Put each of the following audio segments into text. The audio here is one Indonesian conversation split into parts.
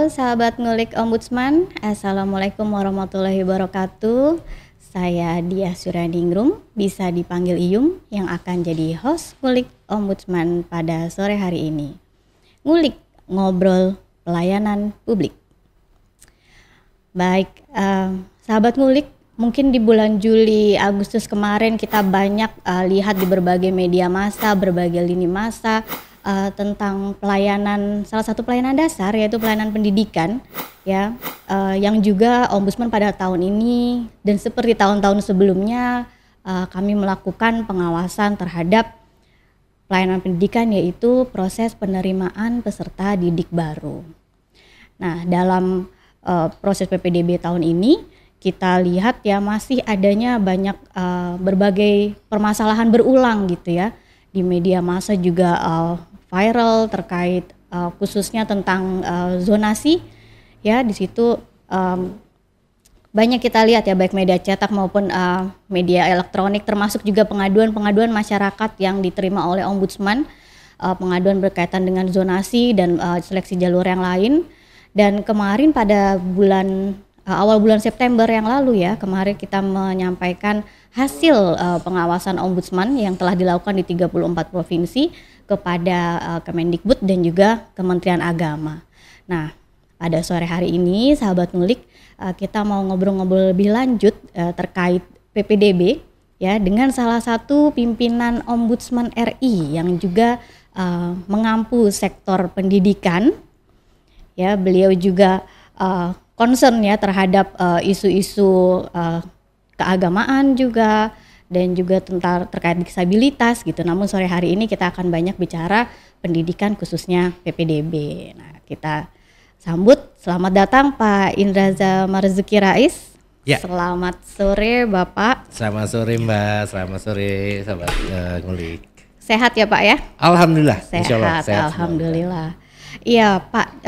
Halo sahabat ngulik Ombudsman, Assalamualaikum warahmatullahi wabarakatuh. Saya Diah Suradingrum, bisa dipanggil Iyum, yang akan jadi host ngulik Ombudsman pada sore hari ini. Ngulik, ngobrol pelayanan publik. Baik, sahabat ngulik, mungkin di bulan Juli, Agustus kemarin kita banyak lihat di berbagai media massa, berbagai lini massa, tentang pelayanan, salah satu pelayanan dasar yaitu pelayanan pendidikan ya, yang juga Ombudsman pada tahun ini dan seperti tahun-tahun sebelumnya kami melakukan pengawasan terhadap pelayanan pendidikan, yaitu proses penerimaan peserta didik baru. Nah, dalam proses PPDB tahun ini kita lihat ya masih adanya banyak berbagai permasalahan berulang gitu ya. Di media massa juga viral terkait khususnya tentang zonasi ya. Di situ banyak kita lihat ya, baik media cetak maupun media elektronik, termasuk juga pengaduan-pengaduan masyarakat yang diterima oleh Ombudsman, pengaduan berkaitan dengan zonasi dan seleksi jalur yang lain. Dan kemarin pada awal bulan September yang lalu ya, kemarin kita menyampaikan hasil pengawasan Ombudsman yang telah dilakukan di 34 provinsi kepada Kemendikbud dan juga Kementerian Agama. Nah, pada sore hari ini sahabat ngulik, kita mau ngobrol-ngobrol lebih lanjut terkait PPDB ya, dengan salah satu pimpinan Ombudsman RI yang juga mengampu sektor pendidikan ya. Beliau juga concern ya terhadap isu-isu keagamaan juga, dan juga terkait disabilitas gitu. Namun sore hari ini kita akan banyak bicara pendidikan khususnya PPDB. Nah, kita sambut, selamat datang Pak Indraza Marzuki Rais. Ya. Selamat sore Bapak. Selamat sore Mbak, selamat sore sahabat ngulik. Sehat ya Pak ya? Alhamdulillah. Sehat, alhamdulillah. Iya Pak,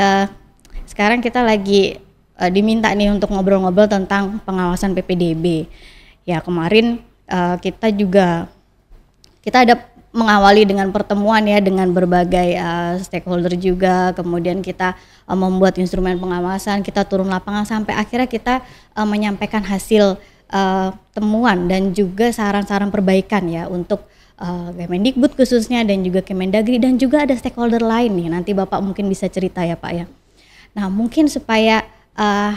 sekarang kita lagi diminta nih untuk ngobrol-ngobrol tentang pengawasan PPDB. Ya kemarin kita ada mengawali dengan pertemuan ya dengan berbagai stakeholder juga, kemudian kita membuat instrumen pengawasan, kita turun lapangan sampai akhirnya kita menyampaikan hasil temuan dan juga saran-saran perbaikan ya untuk Kemendikbud khususnya dan juga Kemendagri, dan juga ada stakeholder lain nih, nanti Bapak mungkin bisa cerita ya Pak ya. Nah mungkin supaya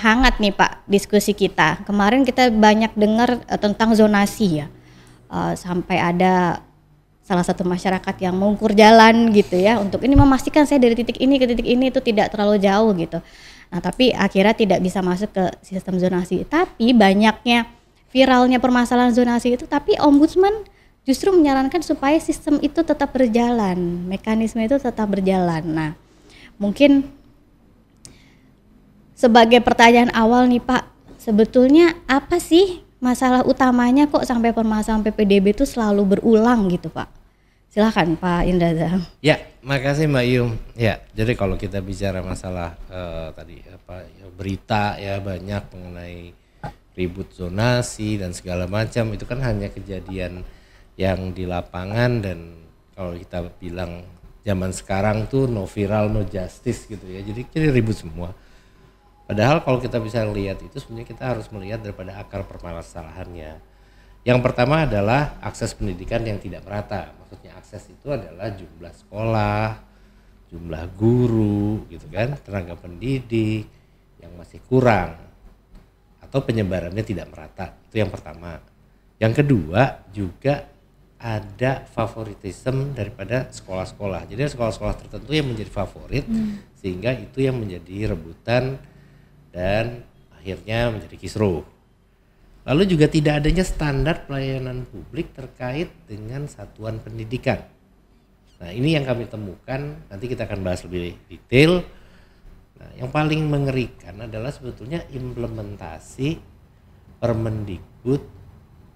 hangat nih Pak diskusi kita. Kemarin kita banyak dengar tentang zonasi ya. Sampai ada salah satu masyarakat yang mengukur jalan gitu ya, untuk ini memastikan saya dari titik ini ke titik ini itu tidak terlalu jauh gitu. Nah tapi akhirnya tidak bisa masuk ke sistem zonasi. Tapi banyaknya viralnya permasalahan zonasi itu, tapi Ombudsman justru menyarankan supaya sistem itu tetap berjalan, mekanisme itu tetap berjalan. Nah mungkin sebagai pertanyaan awal nih Pak, sebetulnya apa sih masalah utamanya kok sampai permasalahan PPDB itu selalu berulang gitu Pak? Silakan Pak Indraza. Ya, makasih Mbak Yum. Ya, jadi kalau kita bicara masalah berita ya banyak mengenai ribut zonasi dan segala macam, itu kan hanya kejadian yang di lapangan, dan kalau kita bilang zaman sekarang tuh no viral no justice gitu ya. Jadi ribut semua. Padahal kalau kita bisa lihat itu sebenarnya kita harus melihat daripada akar permasalahannya. Yang pertama adalah akses pendidikan yang tidak merata. Maksudnya akses itu adalah jumlah sekolah, jumlah guru gitu kan, tenaga pendidik yang masih kurang atau penyebarannya tidak merata. Itu yang pertama. Yang kedua juga ada favoritisme daripada sekolah-sekolah. Jadi sekolah-sekolah tertentu yang menjadi favorit sehingga itu yang menjadi rebutan dan akhirnya menjadi kisruh. Lalu juga tidak adanya standar pelayanan publik terkait dengan satuan pendidikan. Nah ini yang kami temukan, nanti kita akan bahas lebih detail. Nah yang paling mengerikan adalah sebetulnya implementasi Permendikbud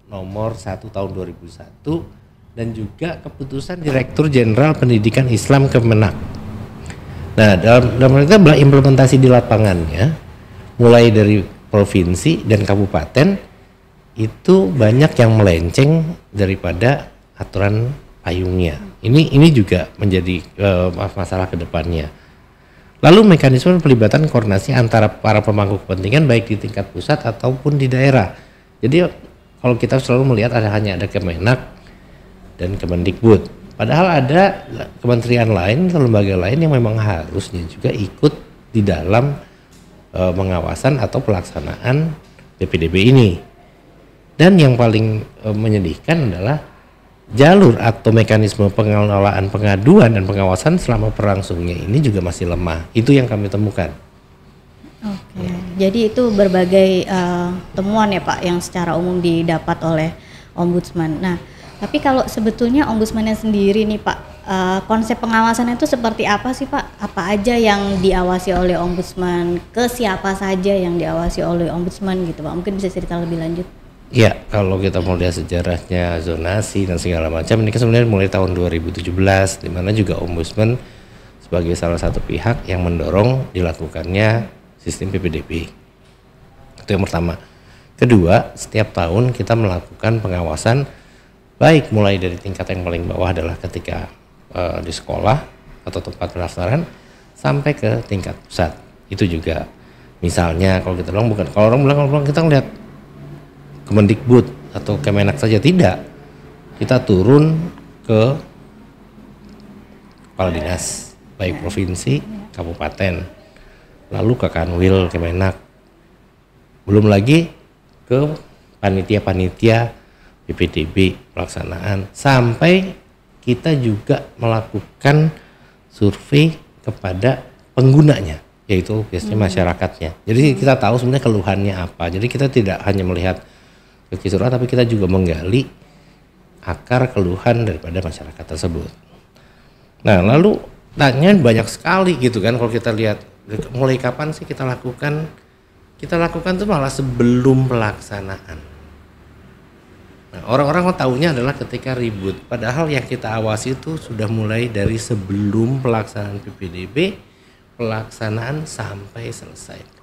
nomor 1 tahun 2001 dan juga keputusan Direktur Jenderal Pendidikan Islam Kemenak. Nah dalam itu adalah implementasi di lapangannya, mulai dari provinsi dan kabupaten itu banyak yang melenceng daripada aturan payungnya. Ini juga menjadi masalah ke depannya. Lalu mekanisme pelibatan koordinasi antara para pemangku kepentingan baik di tingkat pusat ataupun di daerah. Jadi kalau kita selalu melihat hanya ada Kemenak dan Kemendikbud. Padahal ada kementerian lain, lembaga lain yang memang harusnya juga ikut di dalam pengawasan atau pelaksanaan PPDB ini. Dan yang paling menyedihkan adalah jalur atau mekanisme pengelolaan pengaduan dan pengawasan selama berlangsungnya ini juga masih lemah. Itu yang kami temukan. Oke, jadi itu berbagai temuan ya Pak yang secara umum didapat oleh Ombudsman. Nah, tapi kalau sebetulnya Ombudsman-nya sendiri nih Pak, konsep pengawasannya itu seperti apa sih Pak? Apa aja yang diawasi oleh Ombudsman? Ke siapa saja yang diawasi oleh Ombudsman gitu Pak? Mungkin bisa cerita lebih lanjut. Ya, kalau kita mau lihat sejarahnya zonasi dan segala macam, ini kan sebenarnya mulai tahun 2017, di mana juga Ombudsman sebagai salah satu pihak yang mendorong dilakukannya sistem PPDB. Itu yang pertama. Kedua, setiap tahun kita melakukan pengawasan, baik mulai dari tingkat yang paling bawah adalah ketika di sekolah atau tempat pendaftaran, sampai ke tingkat pusat. Itu juga, misalnya kalau kita bilang bukan, kalau orang bilang kita ngelihat Kemendikbud atau Kemenak saja, tidak. Kita turun ke kepala dinas, baik provinsi, kabupaten, lalu ke Kanwil Kemenak, belum lagi ke panitia-panitia PPDB pelaksanaan, sampai kita juga melakukan survei kepada penggunanya, yaitu biasanya masyarakatnya. Jadi kita tahu sebenarnya keluhannya apa. Jadi kita tidak hanya melihat kekisruhan, tapi kita juga menggali akar keluhan daripada masyarakat tersebut. Nah, lalu tanya banyak sekali gitu kan, kalau kita lihat mulai kapan sih kita lakukan tuh malah sebelum pelaksanaan. Nah, orang-orang tahunya adalah ketika ribut, padahal yang kita awasi itu sudah mulai dari sebelum pelaksanaan PPDB, pelaksanaan sampai selesai.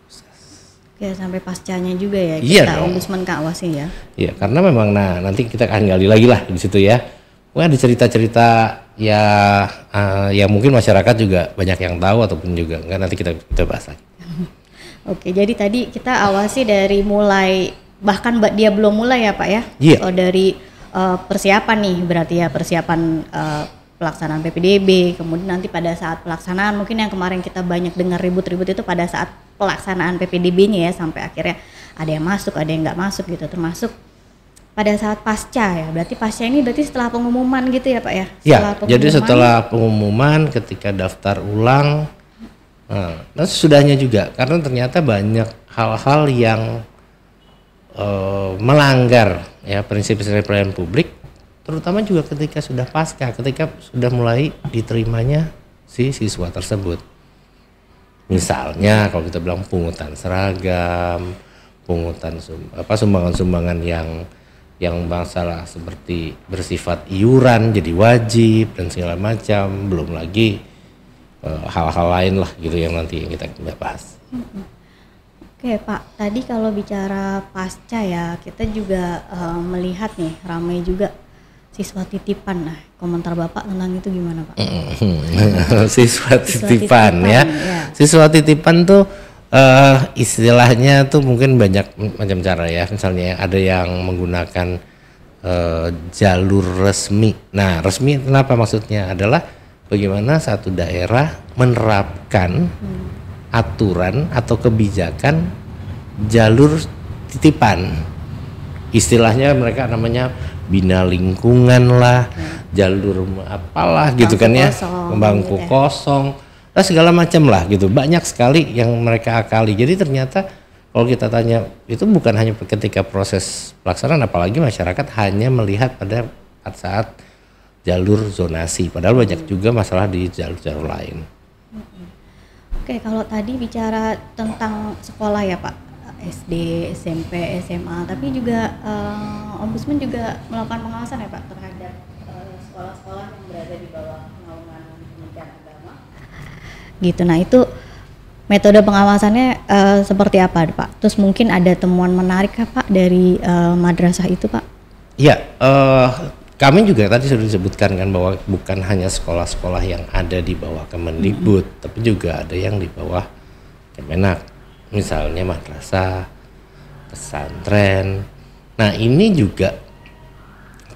Ya, sampai pascanya juga ya kita Ombudsman awasi ya. Iya, karena memang nanti kita akan gali lagi lah di situ ya. Mungkin ada cerita-cerita ya yang mungkin masyarakat juga banyak yang tahu ataupun juga enggak, nanti kita bahas lagi. Oke, jadi tadi kita awasi dari mulai, bahkan dia belum mulai ya Pak ya. Iya. So, dari persiapan nih, berarti ya persiapan pelaksanaan PPDB, kemudian nanti pada saat pelaksanaan, mungkin yang kemarin kita banyak dengar ribut-ribut itu pada saat pelaksanaan PPDB-nya ya, sampai akhirnya ada yang masuk, ada yang nggak masuk gitu, termasuk pada saat pasca ya. Berarti pasca ini berarti setelah pengumuman gitu ya Pak ya? Iya, jadi setelah pengumuman ketika daftar ulang, dan sesudahnya juga, karena ternyata banyak hal-hal yang melanggar ya prinsip-prinsip pelayanan publik, terutama juga ketika sudah pasca, ketika sudah mulai diterimanya si siswa tersebut. Misalnya kalau kita bilang pungutan seragam, pungutan sumbangan-sumbangan yang masalah seperti bersifat iuran jadi wajib dan segala macam, belum lagi hal-hal lain lah gitu yang nanti kita bahas. Oke Pak, tadi kalau bicara pasca ya, kita juga melihat nih ramai juga siswa titipan. Nah, komentar Bapak tentang itu gimana Pak? Siswa titipan ya. Siswa titipan tuh istilahnya tuh mungkin banyak macam cara ya. Misalnya ada yang menggunakan jalur resmi. Nah, resmi kenapa maksudnya adalah bagaimana satu daerah menerapkan aturan atau kebijakan jalur titipan. Istilahnya mereka namanya bina lingkungan lah, jalur apalah gitu kan ya, bangku kosong, lah segala macam lah gitu. Banyak sekali yang mereka akali. Jadi ternyata kalau kita tanya itu bukan hanya ketika proses pelaksanaan, apalagi masyarakat hanya melihat pada saat jalur zonasi, padahal banyak juga masalah di jalur-jalur lain. Oke, kalau tadi bicara tentang sekolah ya Pak, SD, SMP, SMA, tapi juga Ombudsman juga melakukan pengawasan ya Pak terhadap sekolah-sekolah yang berada di bawah naungan Kementerian Agama. Gitu. Nah, itu metode pengawasannya seperti apa Pak? Terus mungkin ada temuan menarik Pak dari madrasah itu Pak? Iya, kami juga tadi sudah disebutkan kan bahwa bukan hanya sekolah-sekolah yang ada di bawah Kemendikbud, tapi juga ada yang di bawah Kemenak, misalnya madrasah, pesantren. Nah ini juga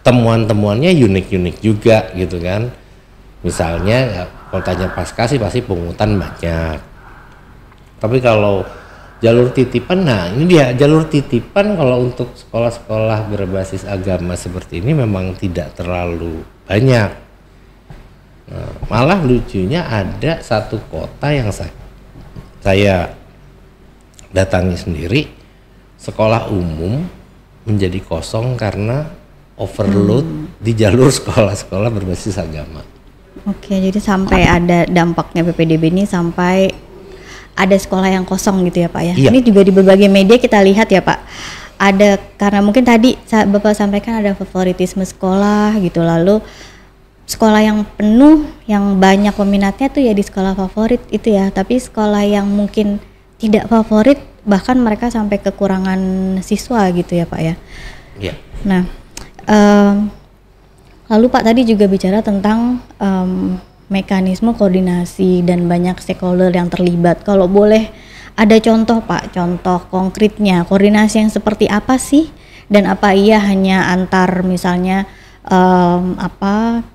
temuan-temuannya unik-unik juga gitu kan. Misalnya ya, kalau tanya pasca sih pasti pungutan banyak. Tapi kalau jalur titipan, nah ini dia jalur titipan kalau untuk sekolah-sekolah berbasis agama seperti ini memang tidak terlalu banyak. Nah, malah lucunya ada satu kota yang saya datangi sendiri, sekolah umum menjadi kosong karena overload di jalur sekolah-sekolah berbasis agama. Oke, jadi sampai ada dampaknya PPDB ini sampai ada sekolah yang kosong gitu ya Pak ya. Iya. Ini juga di berbagai media kita lihat ya Pak. Ada karena mungkin tadi Bapak sampaikan ada favoritisme sekolah gitu, lalu sekolah yang penuh yang banyak peminatnya tuh ya di sekolah favorit itu ya. Tapi sekolah yang mungkin tidak favorit bahkan mereka sampai kekurangan siswa gitu ya Pak ya. Iya. Nah, lalu Pak tadi juga bicara tentang mekanisme koordinasi dan banyak stakeholder yang terlibat. Kalau boleh ada contoh Pak, contoh konkretnya koordinasi yang seperti apa sih? Dan apa iya hanya antar misalnya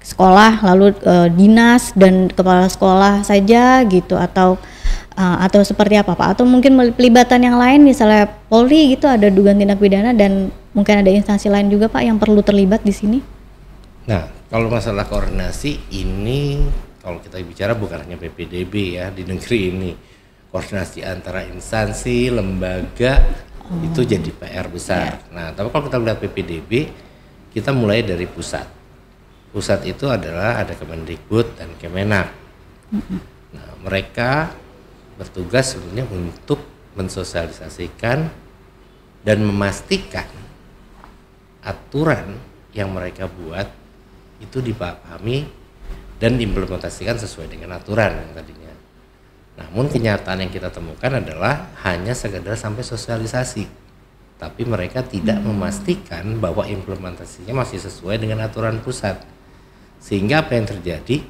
sekolah lalu dinas dan kepala sekolah saja gitu atau seperti apa Pak? Atau mungkin pelibatan yang lain misalnya Polri gitu ada dugaan tindak pidana dan mungkin ada instansi lain juga Pak yang perlu terlibat di sini? Nah, kalau masalah koordinasi ini, kalau kita bicara bukan hanya PPDB ya di negeri ini, koordinasi antara instansi, lembaga itu jadi PR besar. Nah, tapi kalau kita lihat PPDB, kita mulai dari pusat. Pusat itu adalah ada Kemendikbud dan Kemenak. Nah, mereka bertugas sebenarnya untuk mensosialisasikan dan memastikan aturan yang mereka buat itu dipahami dan diimplementasikan sesuai dengan aturan yang tadinya. Namun kenyataan yang kita temukan adalah hanya sekedar sampai sosialisasi, tapi mereka tidak memastikan bahwa implementasinya masih sesuai dengan aturan pusat. Sehingga apa yang terjadi?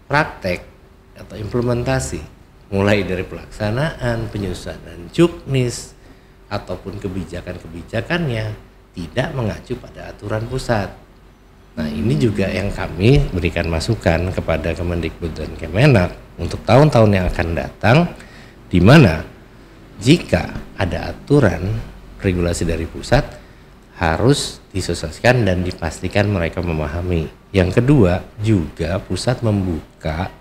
Praktek atau implementasi mulai dari pelaksanaan, penyusunan juknis ataupun kebijakan-kebijakannya tidak mengacu pada aturan pusat. Nah ini juga yang kami berikan masukan kepada Kemendikbud dan Kemenak untuk tahun-tahun yang akan datang, di mana jika ada aturan regulasi dari pusat harus disosialisasikan dan dipastikan mereka memahami. Yang kedua juga pusat membuka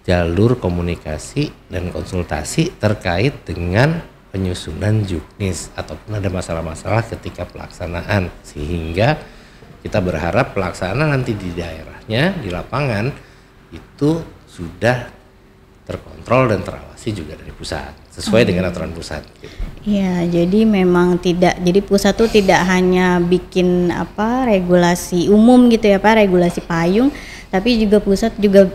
jalur komunikasi dan konsultasi terkait dengan penyusunan juknis ataupun ada masalah-masalah ketika pelaksanaan, sehingga kita berharap pelaksana nanti di daerahnya, di lapangan itu sudah terkontrol dan terawasi juga dari pusat sesuai dengan aturan pusat. Iya, jadi memang jadi pusat tuh tidak hanya bikin regulasi umum gitu ya Pak, regulasi payung, tapi juga pusat juga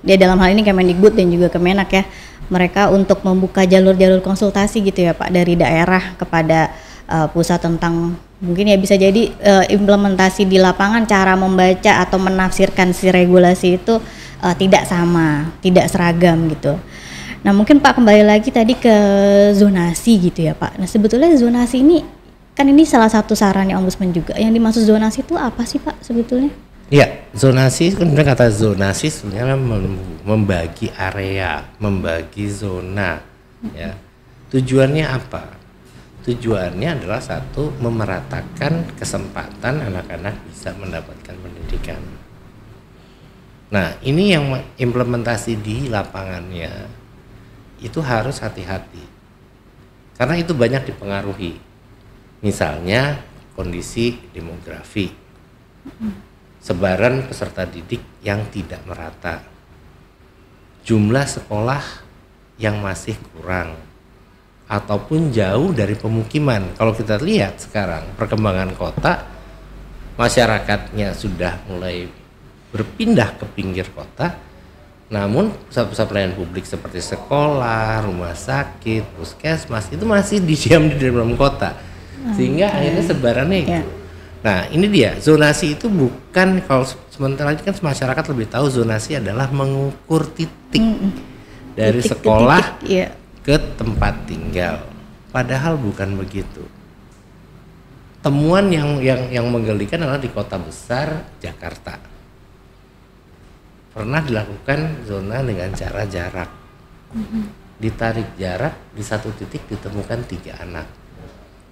dia dalam hal ini Kemendikbud dan juga Kemenak ya, mereka untuk membuka jalur-jalur konsultasi gitu ya Pak dari daerah kepada pusat tentang mungkin ya bisa jadi implementasi di lapangan cara membaca atau menafsirkan si regulasi itu tidak sama, tidak seragam gitu. Nah mungkin Pak kembali lagi tadi ke zonasi gitu ya Pak. Nah sebetulnya zonasi ini kan ini salah satu sarannya Ombudsman juga. Yang dimaksud zonasi itu apa sih Pak sebetulnya? Iya, zonasi sebenarnya kata zonasi sebenarnya membagi area, membagi zona ya. Tujuannya apa? Tujuannya adalah satu, memeratakan kesempatan anak-anak bisa mendapatkan pendidikan. Nah ini yang implementasi di lapangannya itu harus hati-hati karena itu banyak dipengaruhi, misalnya kondisi demografi, sebaran peserta didik yang tidak merata, jumlah sekolah yang masih kurang ataupun jauh dari pemukiman. Kalau kita lihat sekarang perkembangan kota, masyarakatnya sudah mulai berpindah ke pinggir kota, namun pusat-pusat pelayanan publik seperti sekolah, rumah sakit, puskesmas itu masih diam di dalam kota, sehingga akhirnya sebarannya itu. Nah ini dia, zonasi itu bukan, kalau sementara ini kan masyarakat lebih tahu zonasi adalah mengukur titik dari Titik ke sekolah titik, iya. ke tempat tinggal. Padahal bukan begitu. Temuan yang menggelikan adalah di kota besar Jakarta. Pernah dilakukan zona dengan cara jarak. Ditarik jarak, di satu titik ditemukan 3 anak.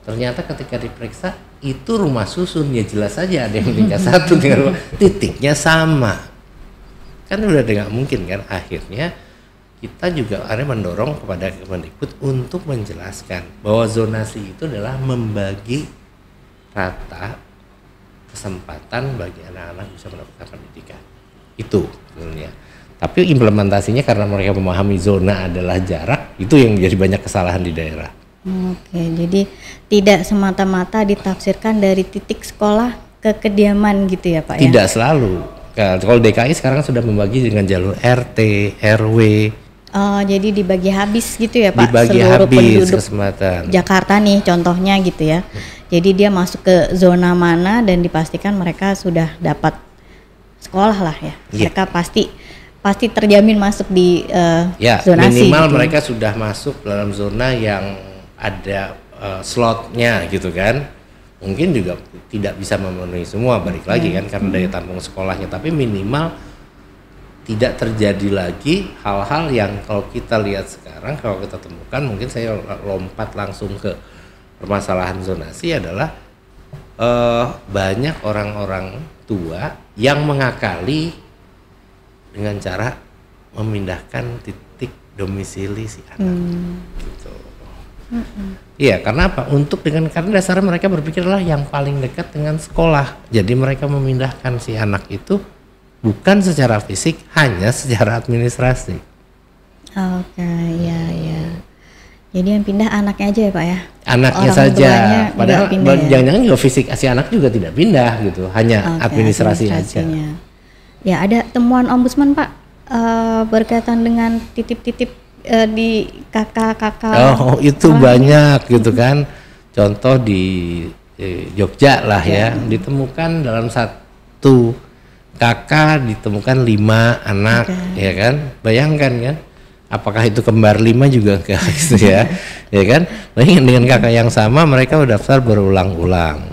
Ternyata ketika diperiksa itu rumah susun, ya jelas saja ada yang tinggal satu dengan titiknya sama. Kan udah nggak mungkin kan. Akhirnya kita juga ada mendorong kepada Kemendikbud untuk menjelaskan bahwa zonasi itu adalah membagi rata kesempatan bagi anak-anak bisa mendapatkan pendidikan. Itu sebenarnya. Tapi implementasinya karena mereka memahami zona adalah jarak, itu yang jadi banyak kesalahan di daerah. Oke, jadi tidak semata-mata ditafsirkan dari titik sekolah ke kediaman gitu ya Pak ya? Tidak selalu. Kalau DKI sekarang sudah membagi dengan jalur RT, RW. Oh, jadi dibagi habis gitu ya Pak? Dibagi seluruh habis penduduk kesempatan. Jakarta nih contohnya gitu ya. Jadi dia masuk ke zona mana dan dipastikan mereka sudah dapat sekolah lah ya. Mereka pasti terjamin masuk di zonasi. Minimal gitu. mereka sudah masuk dalam zona yang ada slotnya gitu kan. Mungkin juga tidak bisa memenuhi semua, balik lagi kan karena daya tampung sekolahnya, tapi minimal tidak terjadi lagi hal-hal yang kalau kita lihat sekarang, kalau kita temukan, mungkin saya lompat langsung ke permasalahan zonasi adalah banyak orang-orang tua yang mengakali dengan cara memindahkan titik domisili si anak gitu. Iya, karena apa? Karena dasarnya mereka berpikirlah yang paling dekat dengan sekolah. Jadi mereka memindahkan si anak itu bukan secara fisik, hanya secara administrasi. Oke, ya. Jadi yang pindah anaknya aja ya Pak ya? Anaknya Orang saja. tuanya Padahal nggak pindah ya? jangan-jangan juga fisik si anak juga tidak pindah gitu, hanya administrasi aja. Ya, ada temuan ombudsman Pak berkaitan dengan titip-titip di kakak-kakak. Oh, itu banyak gitu kan. Contoh di Jogja lah ya, ditemukan dalam satu kakak ditemukan 5 anak, ya kan? Bayangkan kan, apakah itu kembar 5 juga enggak gitu ya, ya kan? Bayangkan dengan kakak yang sama mereka daftar berulang-ulang.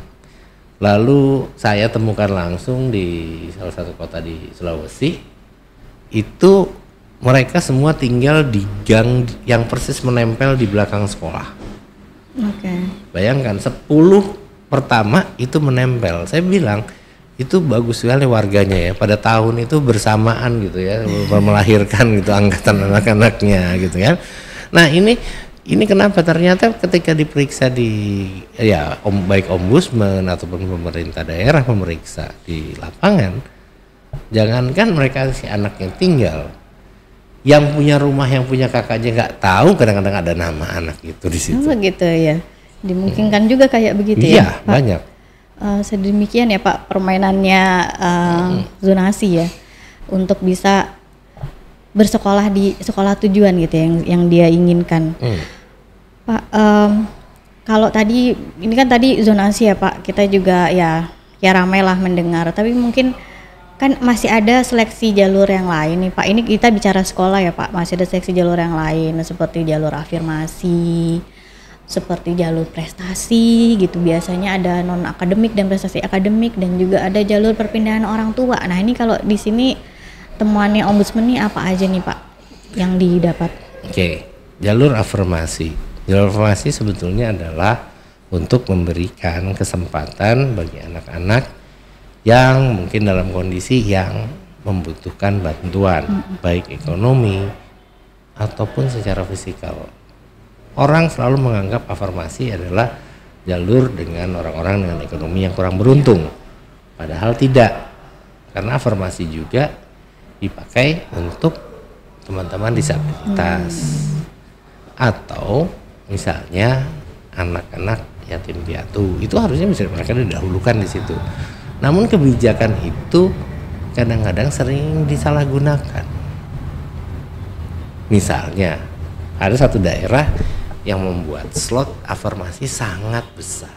Lalu saya temukan langsung di salah satu kota di Sulawesi, itu mereka semua tinggal di gang yang persis menempel di belakang sekolah. Bayangkan 10 pertama itu menempel. Saya bilang itu bagus sekali warganya ya, pada tahun itu bersamaan gitu ya, melahirkan gitu angkatan anak-anaknya gitu kan. Nah ini kenapa ternyata ketika diperiksa baik ombudsman ataupun pemerintah daerah memeriksa di lapangan, jangankan mereka si anak yang tinggal, yang punya rumah, yang punya kakak aja nggak tahu kadang-kadang ada nama anak itu di situ. Begitu ya, dimungkinkan juga kayak begitu ya. Iya, Pak? banyak. Sedemikian ya Pak permainannya zonasi ya, untuk bisa bersekolah di sekolah tujuan gitu yang dia inginkan. Pak, kalau tadi ini kan tadi zonasi ya Pak, kita juga ya ramai lah mendengar, tapi mungkin kan masih ada seleksi jalur yang lain nih Pak. Ini kita bicara sekolah ya Pak, masih ada seleksi jalur yang lain seperti jalur afirmasi, seperti jalur prestasi gitu. Biasanya ada non akademik dan prestasi akademik, dan juga ada jalur perpindahan orang tua. Nah ini kalau di sini temuannya ombudsman nih apa aja nih Pak yang didapat? Oke, jalur afirmasi. Jalur afirmasi sebetulnya adalah untuk memberikan kesempatan bagi anak-anak yang mungkin dalam kondisi yang membutuhkan bantuan, baik ekonomi ataupun secara fisikal. Orang selalu menganggap afirmasi adalah jalur dengan orang-orang dengan ekonomi yang kurang beruntung. Padahal tidak, karena afirmasi juga dipakai untuk teman-teman disabilitas atau misalnya anak-anak yatim piatu. Itu harusnya bisa mereka didahulukan di situ. Namun kebijakan itu kadang-kadang sering disalahgunakan. Misalnya ada satu daerah yang membuat slot afirmasi sangat besar.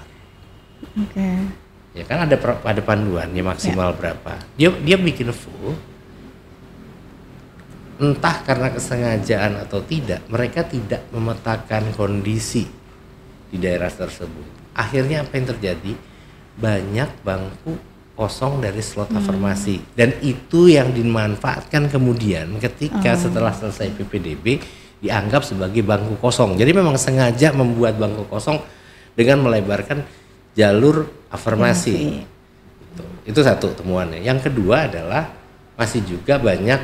Ya kan ada panduan ya maksimal berapa. Dia bikin full. Entah karena kesengajaan atau tidak, mereka tidak memetakan kondisi di daerah tersebut. Akhirnya apa yang terjadi? Banyak bangku kosong dari slot afirmasi, dan itu yang dimanfaatkan kemudian ketika setelah selesai PPDB dianggap sebagai bangku kosong. Jadi memang sengaja membuat bangku kosong dengan melebarkan jalur afirmasi. Itu satu temuannya. Yang kedua adalah masih juga banyak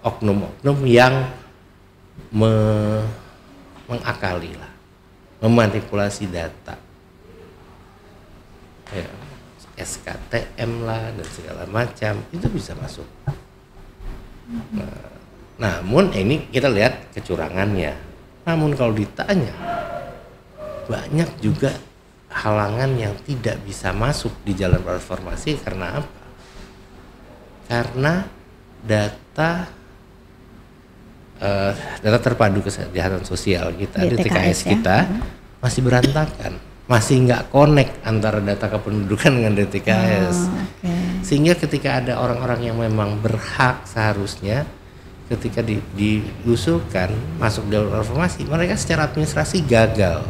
oknum-oknum yang mengakali lah, memanipulasi data, ya, SKTM lah dan segala macam itu bisa masuk. Nah, namun ini kita lihat kecurangannya. Namun kalau ditanya, banyak juga halangan yang tidak bisa masuk di jalan transformasi karena apa? Karena data terpadu kesejahteraan sosial kita, DTKS kita masih berantakan, masih nggak connect antara data kependudukan dengan DTKS. Sehingga ketika ada orang-orang yang memang berhak seharusnya ketika diusulkan masuk jalur informasi, mereka secara administrasi gagal.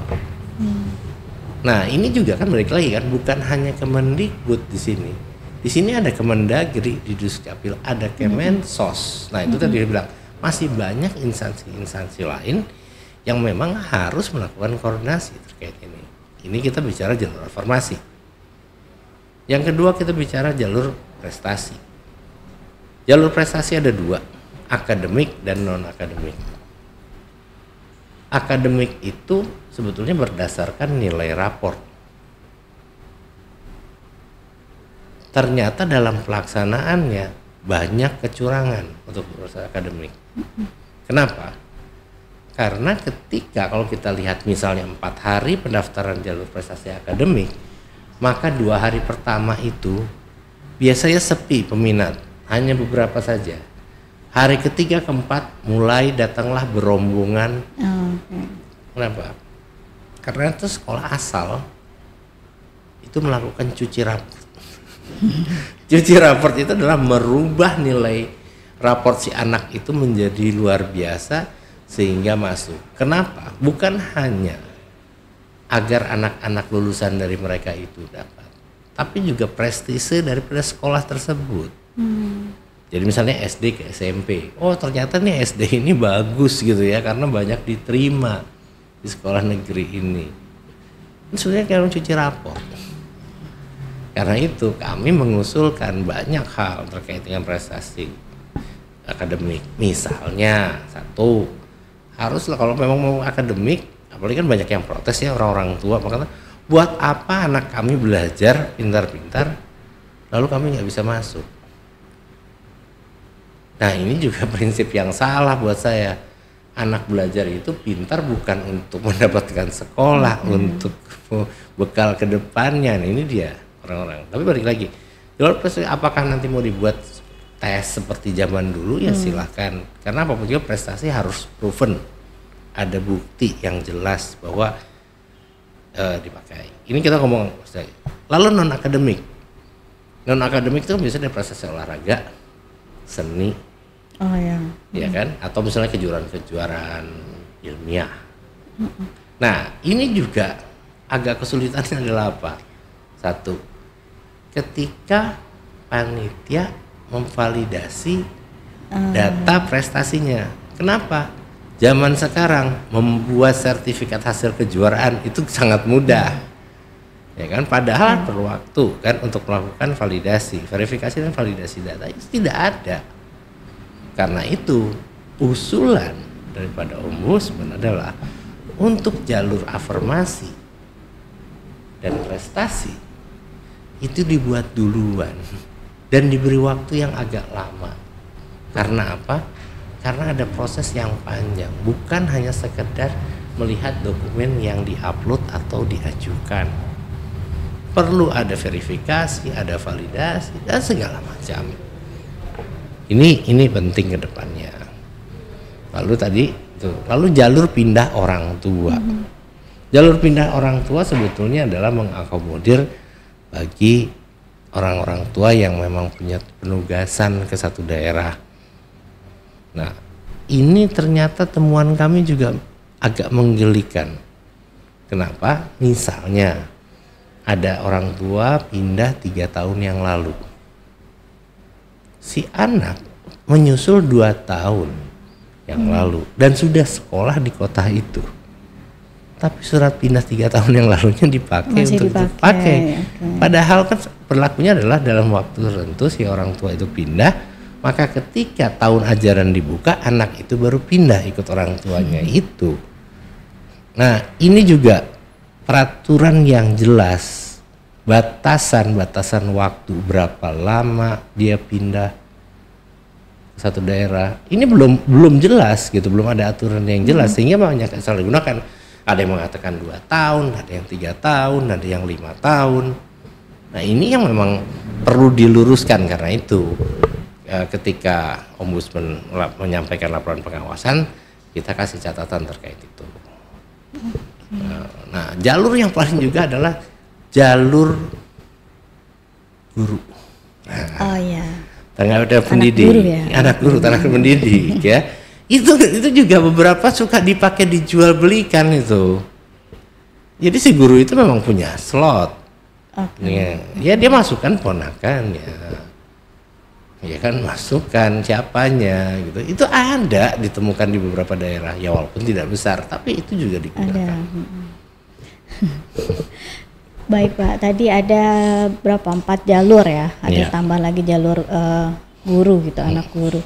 Nah ini juga kan balik lagi kan, bukan hanya Kemendikbud di sini. Di sini ada Kemendagri, di Duscapil, ada Kemensos. Nah itu tadi dia bilang masih banyak instansi-instansi lain yang memang harus melakukan koordinasi terkait ini. Ini kita bicara jalur informasi. Yang kedua kita bicara jalur prestasi. Jalur prestasi ada dua, akademik dan non akademik. Akademik itu sebetulnya berdasarkan nilai raport. Ternyata dalam pelaksanaannya banyak kecurangan untuk urusan akademik. Kenapa? Karena ketika kalau kita lihat misalnya 4 hari pendaftaran jalur prestasi akademik, maka 2 hari pertama itu biasanya sepi peminat, hanya beberapa saja. Hari ketiga keempat mulai datanglah berombongan. Kenapa? Karena itu sekolah asal itu melakukan cuci raport. Cuci raport itu adalah merubah nilai raport si anak itu menjadi luar biasa sehingga masuk. Kenapa? Bukan hanya agar anak-anak lulusan dari mereka itu dapat, tapi juga prestise daripada sekolah tersebut. Jadi misalnya SD ke SMP, oh ternyata nih SD ini bagus gitu ya karena banyak diterima di sekolah negeri ini. Ini sebenarnya kayak mencuci raport. Karena itu kami mengusulkan banyak hal terkait dengan prestasi akademik. Misalnya satu, haruslah kalau memang mau akademik, apalagi kan banyak yang protes ya orang-orang tua, makanya buat apa anak kami belajar pintar-pintar lalu kami nggak bisa masuk. Nah ini juga prinsip yang salah buat saya. Anak belajar itu pintar bukan untuk mendapatkan sekolah, untuk bekal ke depannya. Nah, ini dia orang-orang. Tapi balik lagi, apakah nanti mau dibuat tes seperti zaman dulu ya silahkan. Karena apapun juga prestasi harus proven, ada bukti yang jelas bahwa dipakai. Ini kita ngomong. Lalu non akademik itu biasanya ada prestasi olahraga, seni. Ya kan? Atau misalnya kejuaraan ilmiah. Nah ini juga agak kesulitannya adalah apa? Satu, ketika panitia memvalidasi data prestasinya. Kenapa? Zaman sekarang membuat sertifikat hasil kejuaraan itu sangat mudah. Ya kan? Padahal perlu waktu kan untuk melakukan validasi, verifikasi dan validasi data itu tidak ada. Karena itu usulan daripada Ombudsman adalah untuk jalur afirmasi dan prestasi itu dibuat duluan dan diberi waktu yang agak lama. Karena apa? Karena ada proses yang panjang, bukan hanya sekedar melihat dokumen yang diupload atau diajukan. Perlu ada verifikasi, ada validasi dan segala macam. Ini penting ke depannya. Lalu jalur pindah orang tua. Jalur pindah orang tua sebetulnya adalah mengakomodir bagi orang-orang tua yang memang punya penugasan ke satu daerah. Nah, ini ternyata temuan kami juga agak menggelikan. Kenapa? Misalnya ada orang tua pindah 3 tahun yang lalu. Si anak menyusul 2 tahun yang lalu dan sudah sekolah di kota itu. Tapi surat pindah 3 tahun yang lalunya dipakai Masih untuk dipakai. dipakai. Oke. Padahal kan berlakunya adalah dalam waktu tertentu si orang tua itu pindah, maka ketika tahun ajaran dibuka anak itu baru pindah ikut orang tuanya itu. Nah, ini juga peraturan yang jelas, batasan waktu berapa lama dia pindah ke satu daerah. Ini belum jelas gitu, belum ada aturan yang jelas sehingga banyak yang salah digunakan. Ada yang mengatakan 2 tahun, ada yang 3 tahun, ada yang 5 tahun. Nah, ini yang memang perlu diluruskan karena itu ketika Ombudsman menyampaikan laporan pengawasan, kita kasih catatan terkait itu. Nah, jalur yang paling juga adalah jalur guru. Oh ya. Tenaga pendidik, guru ya? anak guru, tenaga pendidik ya. Itu juga beberapa suka dipakai dijual belikan itu. Jadi si guru itu memang punya slot. Ya dia masukkan ponakan ya kan masukkan siapanya gitu. Itu ada ditemukan di beberapa daerah ya walaupun tidak besar tapi itu juga digunakan. Ada. Baik Pak, tadi ada berapa 4 jalur ya? Ada tambah lagi jalur guru gitu, anak guru.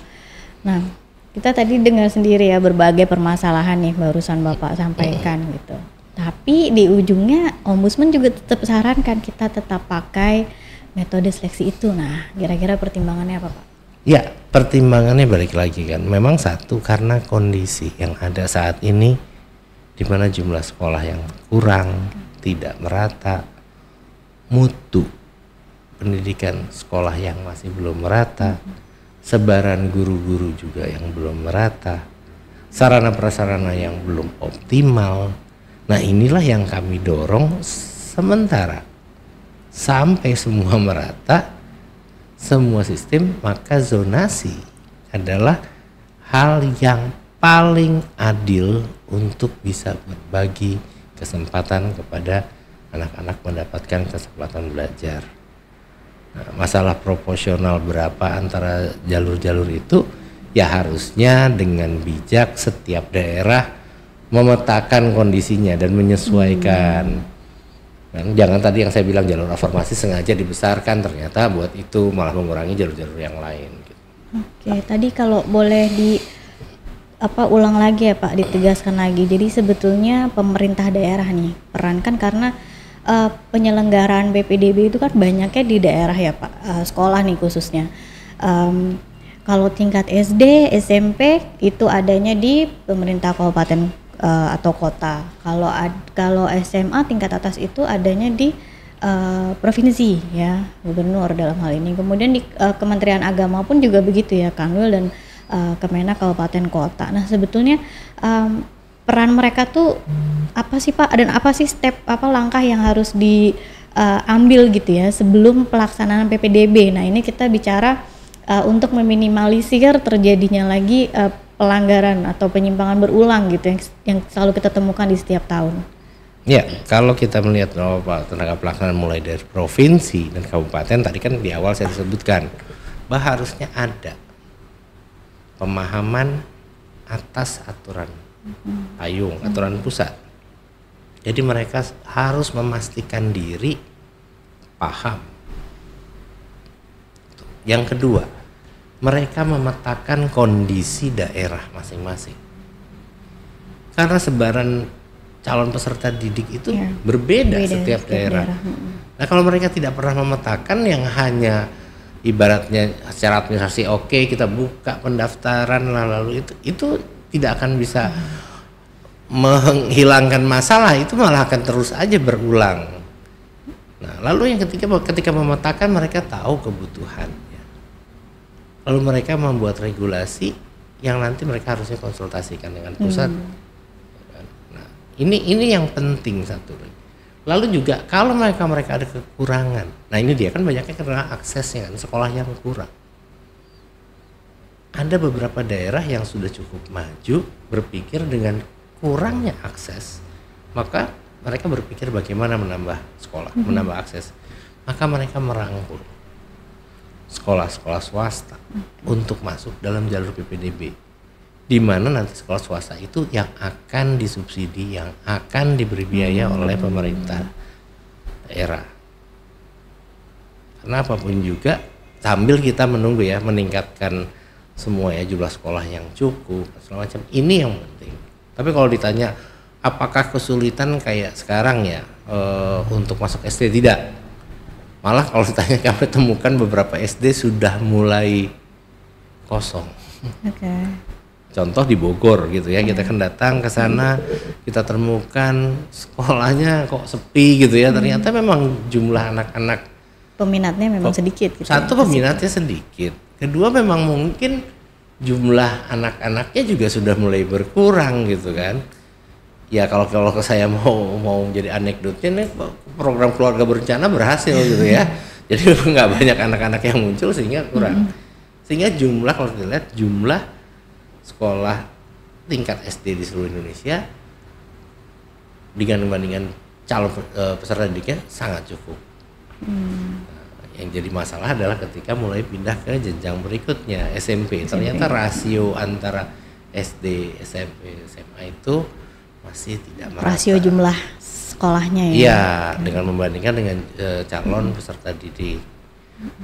Nah, kita tadi dengar sendiri ya berbagai permasalahan nih barusan Bapak sampaikan gitu. Tapi di ujungnya Ombudsman juga tetap sarankan kita tetap pakai metode seleksi itu. Nah, kira-kira pertimbangannya apa Pak? Ya, pertimbangannya balik lagi kan. Memang satu karena kondisi yang ada saat ini di mana jumlah sekolah yang kurang, tidak merata, mutu pendidikan sekolah yang masih belum merata, sebaran guru-guru juga yang belum merata, sarana prasarana yang belum optimal. Nah, inilah yang kami dorong sementara sampai semua merata, semua sistem, maka zonasi adalah hal yang paling adil untuk bisa berbagi kesempatan kepada anak-anak mendapatkan kesempatan belajar. Nah, masalah proporsional berapa antara jalur-jalur itu ya harusnya dengan bijak setiap daerah memetakan kondisinya dan menyesuaikan. Jangan tadi yang saya bilang jalur reformasi sengaja dibesarkan ternyata buat itu malah mengurangi jalur-jalur yang lain. Gitu. Oke, tadi kalau boleh ulang lagi ya Pak, ditegaskan lagi. Jadi sebetulnya pemerintah daerah nih peran kan karena penyelenggaraan BPDB itu kan banyaknya di daerah ya Pak, sekolah nih khususnya. Kalau tingkat SD, SMP itu adanya di pemerintah kabupaten atau kota. Kalau SMA tingkat atas itu adanya di provinsi ya, gubernur dalam hal ini. Kemudian di Kementerian Agama pun juga begitu ya, Kanwil dan Kemenak kabupaten kota. Nah, sebetulnya peran mereka tuh apa sih Pak, dan apa sih langkah yang harus diambil gitu ya sebelum pelaksanaan PPDB. Nah, ini kita bicara untuk meminimalisir terjadinya lagi pelanggaran atau penyimpangan berulang gitu yang selalu kita temukan di setiap tahun. Ya, kalau kita melihat tenaga pelaksanaan mulai dari provinsi dan kabupaten, tadi kan di awal saya disebutkan bahwa harusnya ada pemahaman atas aturan payung, aturan pusat. Jadi mereka harus memastikan diri paham. Yang kedua, mereka memetakan kondisi daerah masing-masing. Karena sebaran calon peserta didik itu berbeda setiap daerah. Nah, kalau mereka tidak pernah memetakan yang hanya ibaratnya secara administrasi oke, kita buka pendaftaran lalu itu tidak akan bisa menghilangkan masalah, itu malah akan terus aja berulang. Nah, lalu yang ketika memetakan mereka tahu kebutuhannya. Lalu mereka membuat regulasi yang nanti mereka harusnya konsultasikan dengan pusat. Nah, ini yang penting satu. Lalu juga kalau mereka ada kekurangan, nah ini dia kan banyaknya karena aksesnya kan, sekolah yang kurang. Ada beberapa daerah yang sudah cukup maju berpikir dengan kurangnya akses, maka mereka berpikir bagaimana menambah sekolah, menambah akses. Maka mereka merangkul sekolah-sekolah swasta untuk masuk dalam jalur PPDB, di mana nanti sekolah swasta itu yang akan disubsidi, yang akan diberi biaya oleh pemerintah daerah. Karena apapun juga sambil kita menunggu ya, meningkatkan semua ya, jumlah sekolah yang cukup segala macam, ini yang penting. Tapi kalau ditanya apakah kesulitan kayak sekarang ya untuk masuk SD, tidak. Malah kalau ditanya kami temukan beberapa SD sudah mulai kosong. Contoh di Bogor gitu ya, kita kan datang ke sana, kita temukan sekolahnya kok sepi gitu ya. Ternyata memang jumlah anak-anak peminatnya memang sedikit gitu. Satu, peminatnya sedikit. Kedua, memang mungkin jumlah anak-anaknya juga sudah mulai berkurang gitu kan. Ya kalau saya mau jadi anekdotnya nih, program keluarga berencana berhasil gitu ya. Jadi nggak banyak anak-anak yang muncul sehingga kurang. Sehingga jumlah, kalau kita lihat jumlah sekolah tingkat SD di seluruh Indonesia dibandingkan calon peserta didiknya sangat cukup. Yang jadi masalah adalah ketika mulai pindah ke jenjang berikutnya, SMP. Ternyata rasio antara SD, SMP, SMA itu masih tidak merata. Rasio jumlah sekolahnya ya. Iya, dengan membandingkan dengan calon peserta didik.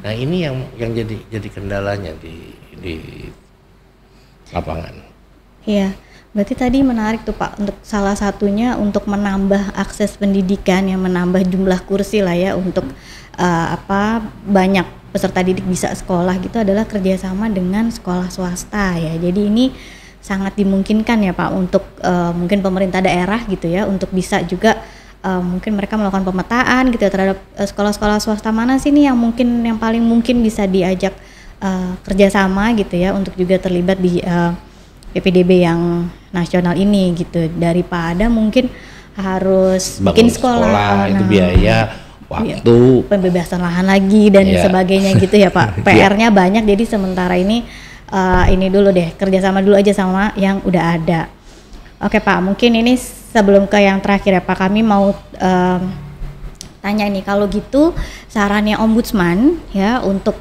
Nah ini yang jadi kendalanya di lapangan. Iya, berarti tadi menarik tuh Pak, untuk salah satunya untuk menambah akses pendidikan, yang menambah jumlah kursi lah ya, untuk banyak peserta didik bisa sekolah gitu, adalah kerjasama dengan sekolah swasta ya. Jadi ini sangat dimungkinkan ya Pak untuk mungkin pemerintah daerah gitu ya, untuk bisa juga mungkin mereka melakukan pemetaan gitu ya terhadap sekolah-sekolah swasta mana sih nih yang paling mungkin bisa diajak kerjasama gitu ya, untuk juga terlibat di PPDB yang nasional ini gitu, daripada mungkin harus bikin sekolah itu biaya, waktu, pembebasan lahan lagi dan sebagainya gitu ya Pak. PR-nya banyak, jadi sementara ini dulu deh, kerjasama dulu aja sama yang udah ada. Oke Pak, mungkin ini sebelum ke yang terakhir ya Pak, kami mau tanya nih, kalau gitu sarannya Ombudsman ya untuk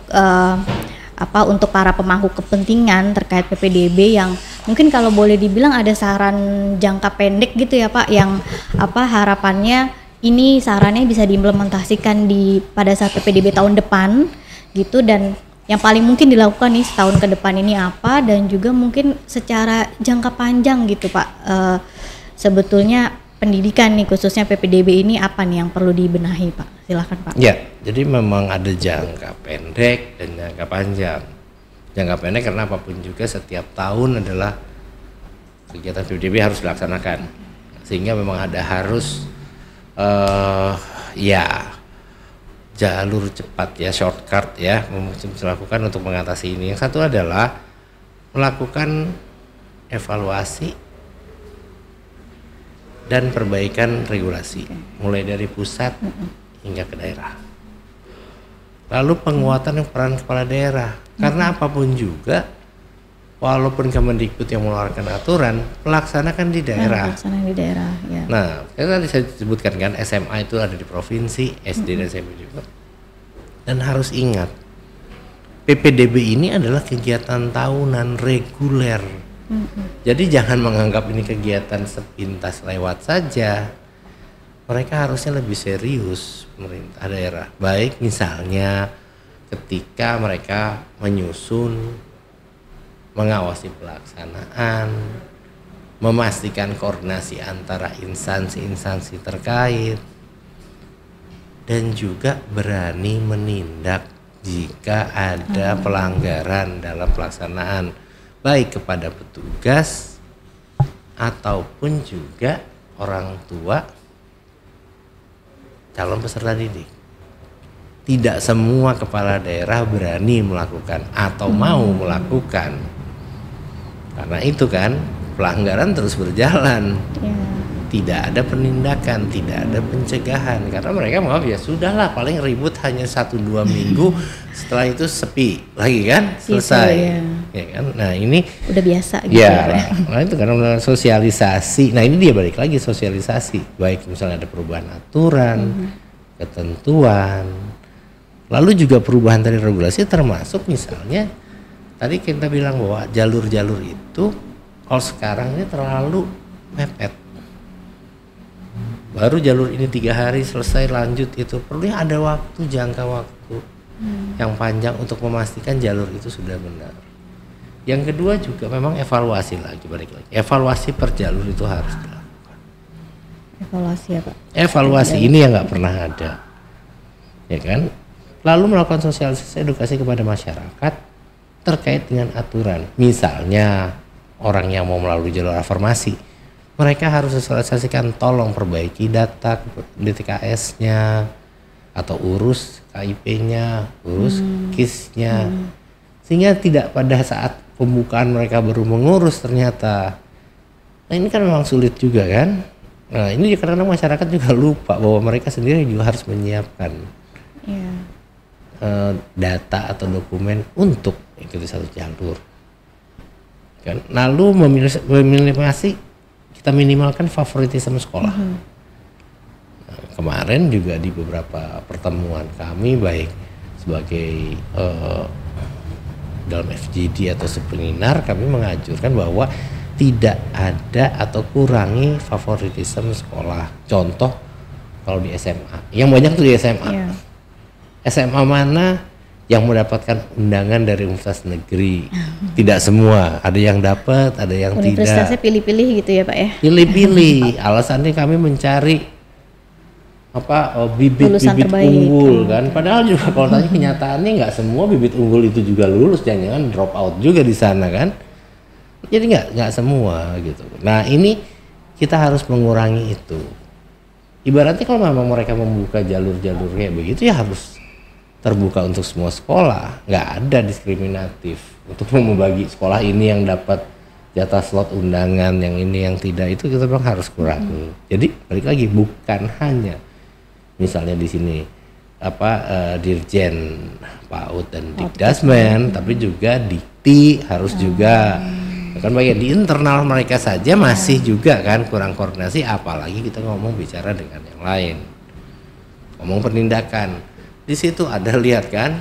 untuk para pemangku kepentingan terkait PPDB, yang mungkin kalau boleh dibilang ada saran jangka pendek gitu ya Pak, yang harapannya ini sarannya bisa diimplementasikan pada saat PPDB tahun depan gitu, dan yang paling mungkin dilakukan nih setahun ke depan ini apa, dan juga mungkin secara jangka panjang gitu Pak, sebetulnya pendidikan nih khususnya PPDB ini apa nih yang perlu dibenahi Pak? Silakan Pak. Ya, jadi memang ada jangka pendek dan jangka panjang. Jangka pendek karena apapun juga setiap tahun adalah kegiatan PPDB harus dilaksanakan, sehingga memang harus jalur cepat ya, shortcut ya, dilakukan untuk mengatasi ini. Yang satu adalah melakukan evaluasi dan perbaikan regulasi, mulai dari pusat hingga ke daerah. Lalu penguatan peran kepala daerah, karena apapun juga, walaupun Kemendikbud yang mengeluarkan aturan, pelaksanakan di daerah. Ya. Nah, tadi saya sebutkan kan, SMA itu ada di provinsi, SD dan SMP juga. Dan harus ingat, PPDB ini adalah kegiatan tahunan reguler. Jadi jangan menganggap ini kegiatan sepintas lewat saja. Mereka harusnya lebih serius, pemerintah daerah. Baik misalnya ketika mereka menyusun, mengawasi pelaksanaan, memastikan koordinasi antara instansi-instansi terkait, dan juga berani menindak jika ada pelanggaran dalam pelaksanaan, baik kepada petugas ataupun juga orang tua calon peserta didik. Tidak semua kepala daerah berani melakukan atau mau melakukan. Karena itu kan pelanggaran terus berjalan. tidak ada penindakan, tidak ada pencegahan, karena mereka maaf ya sudahlah, paling ribut hanya 1-2 minggu, setelah itu sepi lagi kan, selesai gitu, ya kan. Nah ini udah biasa gitu ya, nah itu karena sosialisasi. Nah ini dia balik lagi sosialisasi, baik misalnya ada perubahan aturan, ketentuan, lalu juga perubahan dari regulasi, termasuk misalnya tadi kita bilang bahwa jalur-jalur itu kalau sekarang ini terlalu mepet. Baru jalur ini 3 hari selesai, lanjut itu perlu ada waktu, jangka waktu yang panjang untuk memastikan jalur itu sudah benar. Yang kedua juga memang evaluasi lagi, balik lagi evaluasi per jalur itu harus dilakukan. Evaluasi ya Pak? Evaluasi ini yang nggak pernah ada, ya kan. Lalu melakukan sosialisasi edukasi kepada masyarakat terkait dengan aturan. Misalnya orang yang mau melalui jalur reformasi, mereka harus sosialisasikan, tolong perbaiki data DTKS-nya atau urus KIP-nya, urus KIS-nya, sehingga tidak pada saat pembukaan mereka baru mengurus ternyata. Nah ini kan memang sulit juga kan. Nah ini karena masyarakat juga lupa bahwa mereka sendiri juga harus menyiapkan data atau dokumen untuk ikuti satu jalur kan. Lalu meminimalisasi, kita minimalkan favoritisme sekolah. Nah, kemarin juga di beberapa pertemuan kami, baik sebagai dalam FGD atau seminar, kami menganjurkan bahwa tidak ada atau kurangi favoritisme sekolah. Contoh kalau di SMA, yang banyak tuh di SMA. SMA mana yang mendapatkan undangan dari universitas negeri? Tidak semua, ada yang dapat, ada yang tidak. Universitasnya pilih-pilih gitu ya Pak ya? Pilih-pilih, alasannya kami mencari bibit-bibit unggul kan. Padahal juga kalau tanya kenyataannya nggak semua bibit unggul itu juga lulus, jangan-jangan drop out juga di sana kan. Jadi nggak semua gitu. Nah ini kita harus mengurangi itu. Ibaratnya kalau memang mereka membuka jalur-jalur kayak begitu ya harus terbuka untuk semua sekolah, nggak ada diskriminatif untuk membagi sekolah ini yang dapat jatah slot undangan, yang ini yang tidak, itu kita memang harus kurangi. Jadi balik lagi, bukan hanya misalnya di sini Dirjen PAUD dan Dikdasmen, tapi juga Dikti harus juga kan, bagian di internal mereka saja masih juga kan kurang koordinasi, apalagi kita ngomong bicara dengan yang lain, ngomong penindakan. Di situ ada, lihat kan,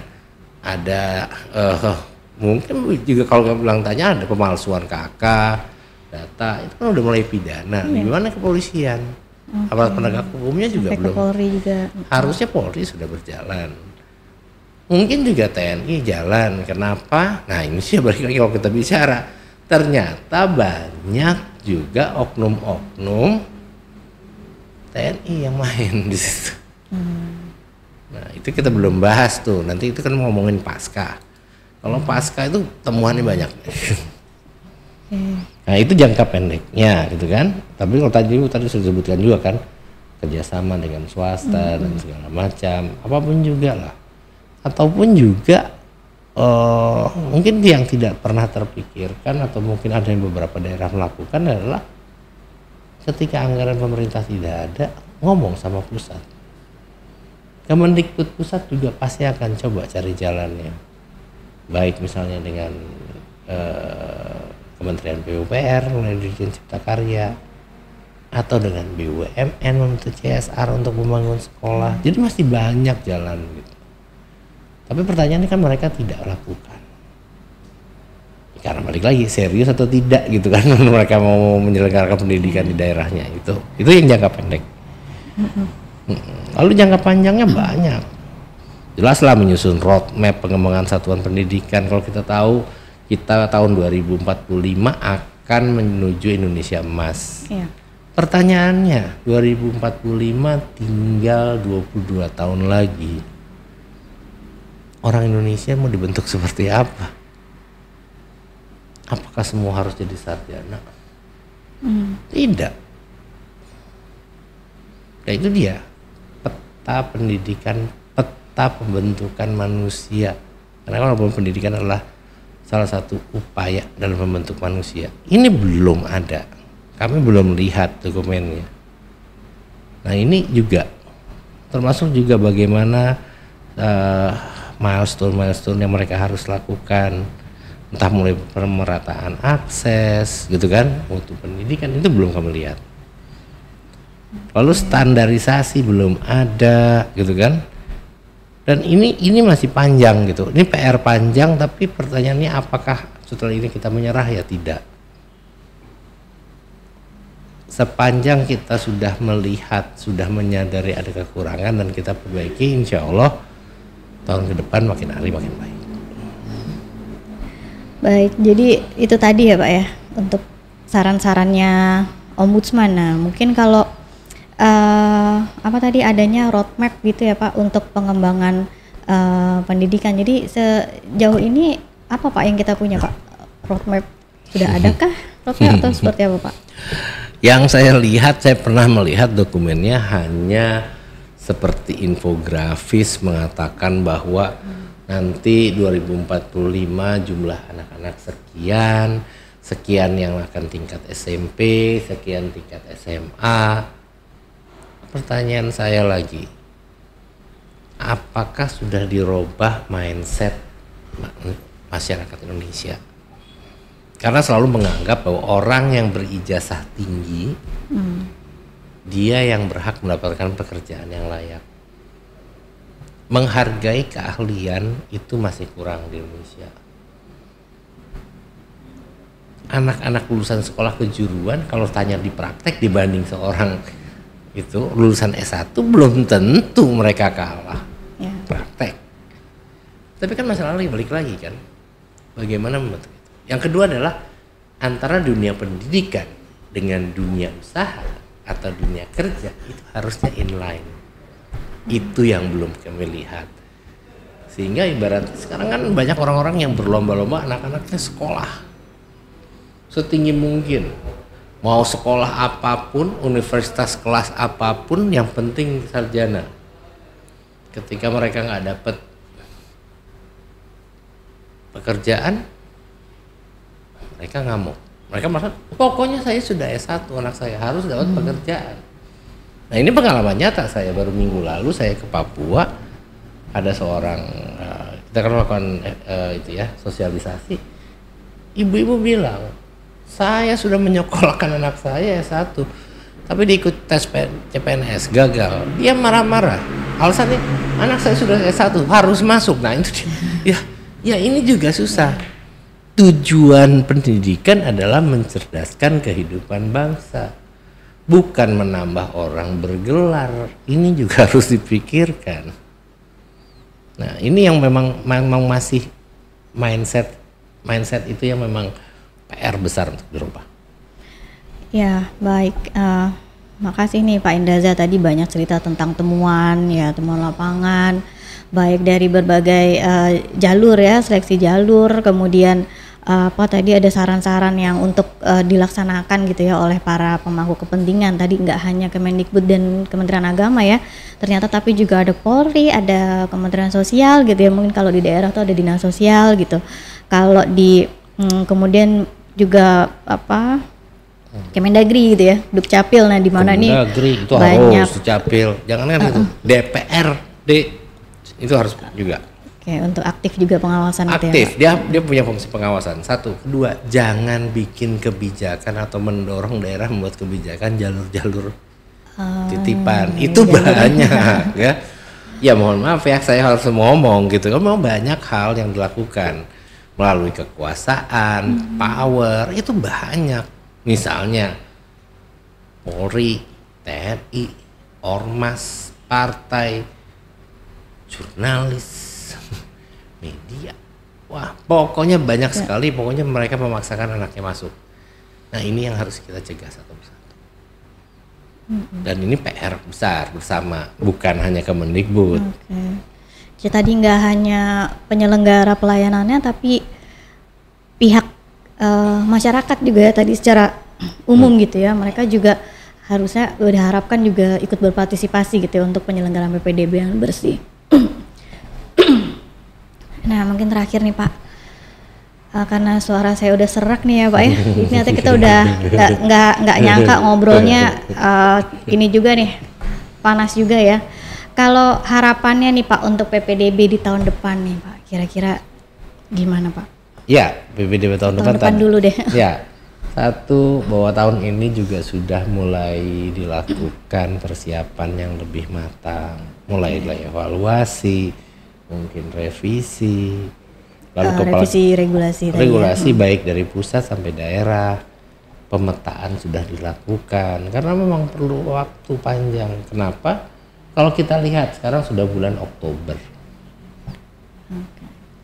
ada mungkin juga kalau bilang tanya ada pemalsuan KK, data, itu kan udah mulai pidana. Gimana kepolisian? Aparat penegak hukumnya juga sampai belum. Polri juga. Harusnya Polri sudah berjalan. Mungkin juga TNI jalan. Kenapa? Nah ini sih balik lagi kalau kita bicara, ternyata banyak juga oknum-oknum TNI yang main di situ. Nah itu kita belum bahas tuh, nanti itu kan ngomongin pasca. Kalau pasca itu temuannya banyak. Nah itu jangka pendeknya gitu kan. Tapi kalau tadi sudah disebutkan juga kan, kerjasama dengan swasta dan segala macam, apapun juga lah. Ataupun juga mungkin yang tidak pernah terpikirkan atau mungkin ada yang beberapa daerah melakukan adalah ketika anggaran pemerintah tidak ada, ngomong sama pusat. Kemendikbud pusat juga pasti akan coba cari jalannya, baik misalnya dengan Kementerian PUPR melalui Dirjen Cipta Karya, atau dengan BUMN untuk CSR untuk membangun sekolah. Jadi masih banyak jalan gitu. Tapi pertanyaannya kan mereka tidak lakukan. Karena balik lagi, serius atau tidak gitu kan mereka mau menyelenggarakan pendidikan di daerahnya, itu yang jangka pendek. Lalu jangka panjangnya banyak. Jelaslah menyusun roadmap pengembangan satuan pendidikan. Kalau kita tahu kita tahun 2045 akan menuju Indonesia Emas. Pertanyaannya, 2045 tinggal 22 tahun lagi. Orang Indonesia mau dibentuk seperti apa? Apakah semua harus jadi sarjana? Tidak. Ya itu dia, peta pendidikan, peta pembentukan manusia. Karena kalau pendidikan adalah salah satu upaya dalam membentuk manusia. Ini belum ada. Kami belum lihat dokumennya. Nah ini juga termasuk juga bagaimana milestone yang mereka harus lakukan, entah mulai pemerataan akses gitu kan, mutu pendidikan itu belum kami lihat. Lalu standarisasi belum ada gitu kan. Dan ini masih panjang gitu. Ini PR panjang, tapi pertanyaannya apakah setelah ini kita menyerah? Ya tidak. Sepanjang kita sudah melihat, sudah menyadari ada kekurangan dan kita perbaiki, insya Allah tahun ke depan makin hari makin baik. Baik, jadi itu tadi ya Pak ya untuk saran-sarannya Ombudsman. Nah mungkin kalau apa tadi adanya roadmap gitu ya Pak untuk pengembangan pendidikan. Jadi sejauh ini apa Pak yang kita punya Pak? Roadmap sudah adakah roadmap atau seperti apa Pak? Yang saya lihat, saya pernah melihat dokumennya hanya seperti infografis mengatakan bahwa nanti 2045 jumlah anak-anak sekian yang akan tingkat SMP, sekian tingkat SMA. Pertanyaan saya lagi, apakah sudah dirubah mindset masyarakat Indonesia? Karena selalu menganggap bahwa orang yang berijazah tinggi, dia yang berhak mendapatkan pekerjaan yang layak. Menghargai keahlian itu masih kurang di Indonesia. Anak-anak lulusan sekolah kejuruan kalau tanya di praktek dibanding seorang itu lulusan S1 belum tentu mereka kalah praktek. Tapi kan masalahnya balik lagi kan, bagaimana membentuk itu. Yang kedua adalah antara dunia pendidikan dengan dunia usaha atau dunia kerja itu harusnya inline. Itu yang belum kami lihat. Sehingga ibarat sekarang kan banyak orang-orang yang berlomba-lomba anak-anaknya sekolah setinggi mungkin. Mau sekolah apapun, universitas kelas apapun, yang penting sarjana. Ketika mereka nggak dapat pekerjaan, mereka ngamuk. Mereka merasa, pokoknya saya sudah S1, anak saya harus dapat pekerjaan. Nah ini pengalaman nyata saya, baru minggu lalu saya ke Papua, ada seorang, kita kan melakukan itu ya, sosialisasi. Ibu-ibu bilang, saya sudah menyekolahkan anak saya S1, tapi diikut tes CPNS gagal. Dia marah-marah. Alasannya anak saya sudah S1 harus masuk. Nah itu ya ini juga susah. Tujuan pendidikan adalah mencerdaskan kehidupan bangsa, bukan menambah orang bergelar. Ini juga harus dipikirkan. Nah ini yang memang masih mindset itu yang memang PR besar untuk dirubah. Ya baik, makasih nih Pak Indaza, tadi banyak cerita tentang temuan lapangan, baik dari berbagai jalur ya, seleksi jalur, kemudian tadi ada saran-saran yang untuk dilaksanakan gitu ya oleh para pemangku kepentingan. Tadi nggak hanya Kemendikbud dan Kementerian Agama ya, ternyata tapi juga ada Polri, ada Kementerian Sosial gitu ya, mungkin kalau di daerah tuh ada Dinas Sosial gitu. Kalau di kemudian juga Kemendagri gitu ya, Dukcapil. Nah di mana nih itu banyak harus Dukcapil, jangan kan itu DPRD itu harus juga. Oke, untuk aktif juga pengawasan aktif gitu ya, dia punya fungsi pengawasan. Satu, kedua, jangan bikin kebijakan atau mendorong daerah membuat kebijakan jalur-jalur titipan itu banyak ya. Ya mohon maaf ya, saya harus ngomong gitu, memang banyak hal yang dilakukan melalui kekuasaan, power, itu banyak. Misalnya Polri, TNI, Ormas, partai, jurnalis, media. Wah, pokoknya banyak sekali, pokoknya mereka memaksakan anaknya masuk. Nah, ini yang harus kita cegah satu persatu. Dan ini PR besar bersama, bukan hanya Kemendikbud. Jadi tadi nggak hanya penyelenggara pelayanannya, tapi pihak masyarakat juga ya tadi secara umum gitu ya, mereka juga harusnya diharapkan juga ikut berpartisipasi gitu ya untuk penyelenggaraan PPDB yang bersih. Nah mungkin terakhir nih Pak, karena suara saya udah serak nih ya Pak ya, ternyata kita udah nggak nyangka ngobrolnya ini juga nih panas juga ya. Kalau harapannya nih Pak untuk PPDB di tahun depan nih Pak, kira-kira gimana Pak? Ya, PPDB tahun depan dulu deh. Ya, satu bahwa tahun ini juga sudah mulai dilakukan persiapan yang lebih matang, mulai evaluasi, mungkin revisi, lalu revisi regulasi baik dari pusat sampai daerah, pemetaan sudah dilakukan karena memang perlu waktu panjang. Kenapa? Kalau kita lihat sekarang sudah bulan Oktober,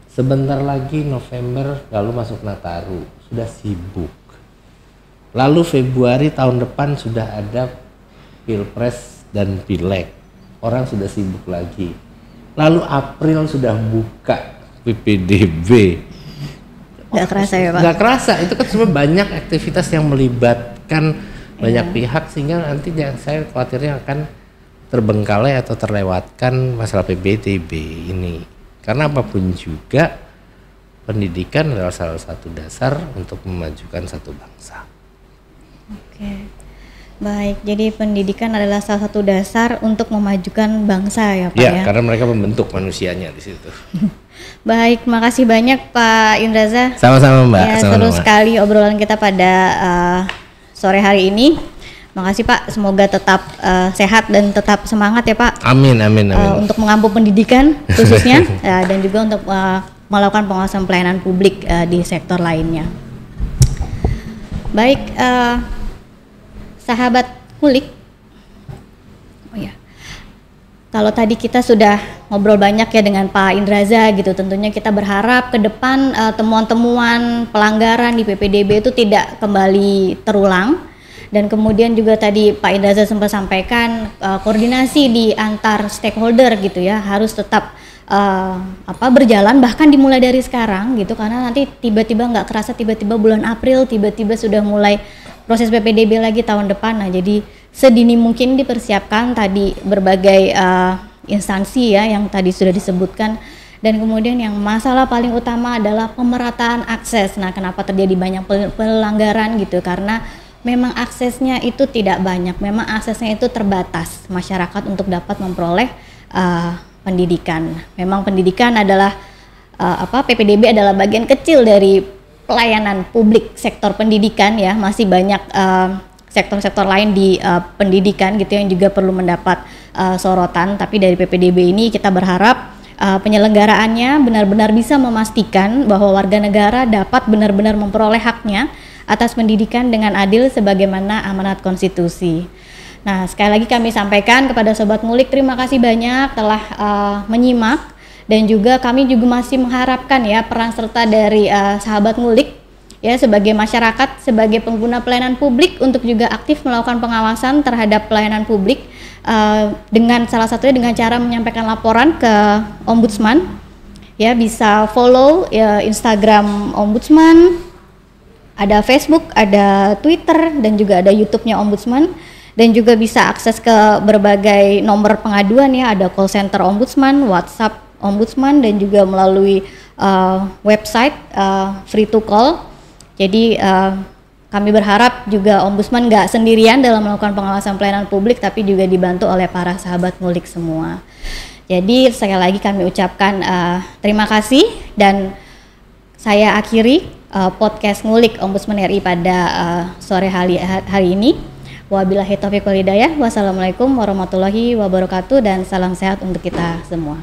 sebentar lagi November, lalu masuk Nataru, sudah sibuk. Lalu Februari tahun depan sudah ada Pilpres dan Pileg, orang sudah sibuk lagi. Lalu April sudah buka PPDB. Gak kerasa ya Pak? Gak kerasa, itu kan sebenarnya banyak aktivitas yang melibatkan banyak pihak sehingga nanti saya khawatirnya akan terbengkalai atau terlewatkan masalah PPDB ini. Karena apapun juga pendidikan adalah salah satu dasar untuk memajukan satu bangsa. Oke, baik. Jadi pendidikan adalah salah satu dasar untuk memajukan bangsa ya Pak ya? Karena mereka membentuk manusianya di situ. Baik, makasih banyak Pak Indraza. Sama-sama Mbak. Ya, seru sekali obrolan kita pada sore hari ini. Makasih Pak, semoga tetap sehat dan tetap semangat ya Pak. Amin. Untuk mengampu pendidikan khususnya dan juga untuk melakukan pengawasan pelayanan publik di sektor lainnya. Baik, sahabat ngulik. Oh ya, kalau tadi kita sudah ngobrol banyak ya dengan Pak Indraza gitu, tentunya kita berharap ke depan temuan-temuan pelanggaran di PPDB itu tidak kembali terulang. Dan kemudian juga tadi Pak Indraza sempat sampaikan koordinasi di antar stakeholder gitu ya harus tetap berjalan, bahkan dimulai dari sekarang gitu, karena nanti tiba-tiba nggak kerasa tiba-tiba bulan April tiba-tiba sudah mulai proses PPDB lagi tahun depan. Nah, jadi sedini mungkin dipersiapkan tadi berbagai instansi ya yang tadi sudah disebutkan. Dan kemudian yang masalah paling utama adalah pemerataan akses. Nah, kenapa terjadi banyak pelanggaran gitu, karena memang aksesnya itu tidak banyak, memang aksesnya itu terbatas masyarakat untuk dapat memperoleh pendidikan. Memang pendidikan adalah PPDB adalah bagian kecil dari pelayanan publik sektor pendidikan ya, masih banyak sektor-sektor lain di pendidikan gitu yang juga perlu mendapat sorotan. Tapi dari PPDB ini kita berharap penyelenggaraannya benar-benar bisa memastikan bahwa warga negara dapat benar-benar memperoleh haknya atas pendidikan dengan adil sebagaimana amanat konstitusi. Nah, sekali lagi kami sampaikan kepada Sobat Ngulik, terima kasih banyak telah menyimak, dan juga kami juga masih mengharapkan ya peran serta dari sahabat Ngulik ya sebagai masyarakat, sebagai pengguna pelayanan publik untuk juga aktif melakukan pengawasan terhadap pelayanan publik dengan salah satunya dengan cara menyampaikan laporan ke Ombudsman. Ya, bisa follow ya Instagram Ombudsman, ada Facebook, ada Twitter, dan juga ada YouTube-nya Ombudsman, dan juga bisa akses ke berbagai nomor pengaduan ya, ada call center Ombudsman, WhatsApp Ombudsman, dan juga melalui website free to call. Jadi kami berharap juga Ombudsman nggak sendirian dalam melakukan pengawasan pelayanan publik, tapi juga dibantu oleh para sahabat ngulik semua. Jadi sekali lagi kami ucapkan terima kasih, dan saya akhiri podcast ngulik Ombudsman RI pada sore hari ini. Wabillahi taufiq wal hidayah. Wassalamualaikum warahmatullahi wabarakatuh, dan salam sehat untuk kita semua.